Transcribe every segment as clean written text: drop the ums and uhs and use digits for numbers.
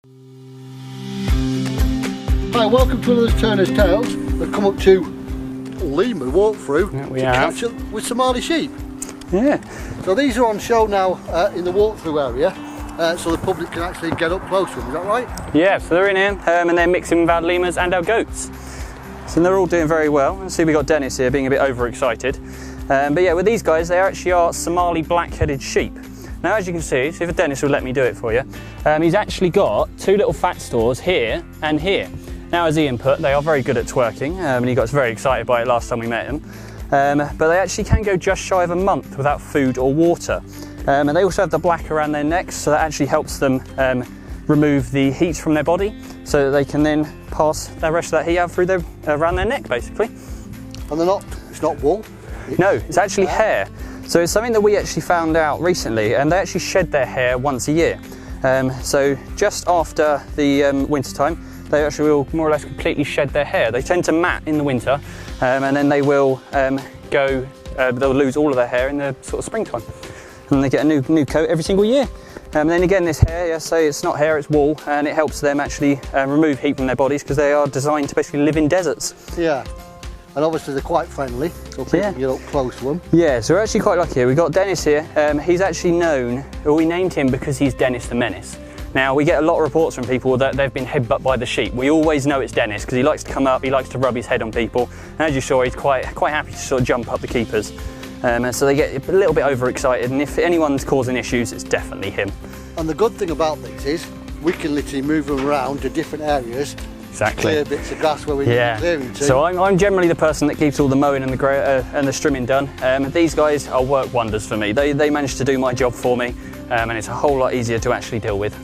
Hi, welcome to another Turner's Tales. We've come up to Lima walkthrough to catch up with Somali sheep. Yeah. So these are on show now in the walkthrough area, so the public can actually get up close to them, is that right? Yeah, so they're in here and they're mixing with our lemurs and our goats. So they're all doing very well. And see, we've got Dennis here being a bit overexcited. But yeah, with these guys, they actually are Somali black-headed sheep. Now, as you can see, if Dennis will let me do it for you, he's actually got two little fat stores here and here. Now, as Ian put, they are very good at twerking, and he got very excited by it last time we met him. But they actually can go just shy of a month without food or water. And they also have the black around their necks, so that actually helps them remove the heat from their body, so that they can then pass the rest of that heat out through their, around their neck, basically. And it's not wool? No, it's actually hair. So it's something that we actually found out recently, and they actually shed their hair once a year. So just after the winter time, they actually will more or less completely shed their hair. They tend to mat in the winter, and then they will they'll lose all of their hair in the sort of springtime. And they get a new coat every single year. And then again, this hair, yeah, so it's not hair, it's wool, and it helps them actually remove heat from their bodies because they are designed to basically live in deserts. Yeah. And obviously they're quite friendly, so people can get up close to them. Yeah, so we're actually quite lucky here. We've got Dennis here. He's actually known, or we named him because he's Dennis the Menace. Now, we get a lot of reports from people that they've been headbutt by the sheep. We always know it's Dennis because he likes to come up, he likes to rub his head on people. And as you saw, he's quite happy to sort of jump up the keepers. So they get a little bit overexcited, and if anyone's causing issues, it's definitely him. And the good thing about these is we can literally move them around to different areas. Exactly. Clear bits of grass where we need clearing to. So I'm generally the person that keeps all the mowing and the strimming done. These guys are work wonders for me. They manage to do my job for me, and it's a whole lot easier to actually deal with.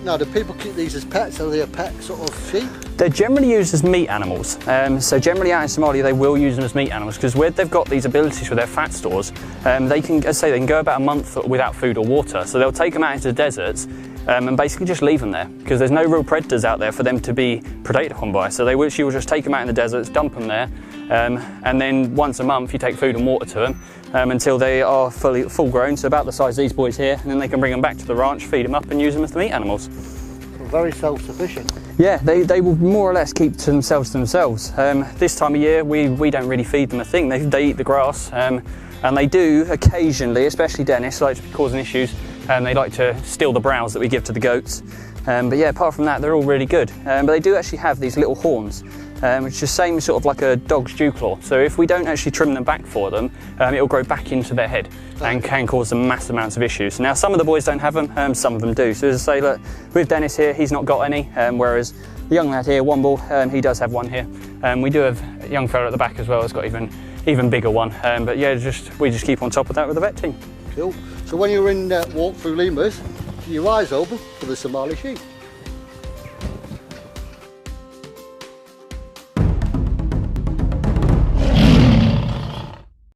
Now, do people keep these as pets? Are they a pet sort of sheep? They're generally used as meat animals. So generally out in Somalia, they will use them as meat animals because where they've got these abilities with their fat stores, they can, as I say, they can go about a month without food or water. So they'll take them out into the deserts and basically just leave them there because there's no real predators out there for them to be predated upon by. So she will just take them out in the deserts, dump them there, and then once a month you take food and water to them until they are full grown, so about the size of these boys here, and then they can bring them back to the ranch, feed them up and use them as the meat animals. Very self-sufficient. Yeah, they will more or less keep to themselves. This time of year we don't really feed them a thing. They eat the grass, and they do occasionally, especially Dennis, like to be causing issues, and they like to steal the browse that we give to the goats. But yeah, apart from that, they're all really good. But they do actually have these little horns, which is the same sort of like a dog's dew claw. So if we don't actually trim them back for them, it'll grow back into their head and can cause them massive amounts of issues. Now, some of the boys don't have them, some of them do. So as I say, look, with Dennis here, he's not got any, whereas the young lad here, Womble, he does have one here. We do have a young fella at the back as well, who's got even bigger one. But yeah, we just keep on top of that with the vet team. Cool. So when you're in walk through lemurs, keep your eyes open for the Somali sheep.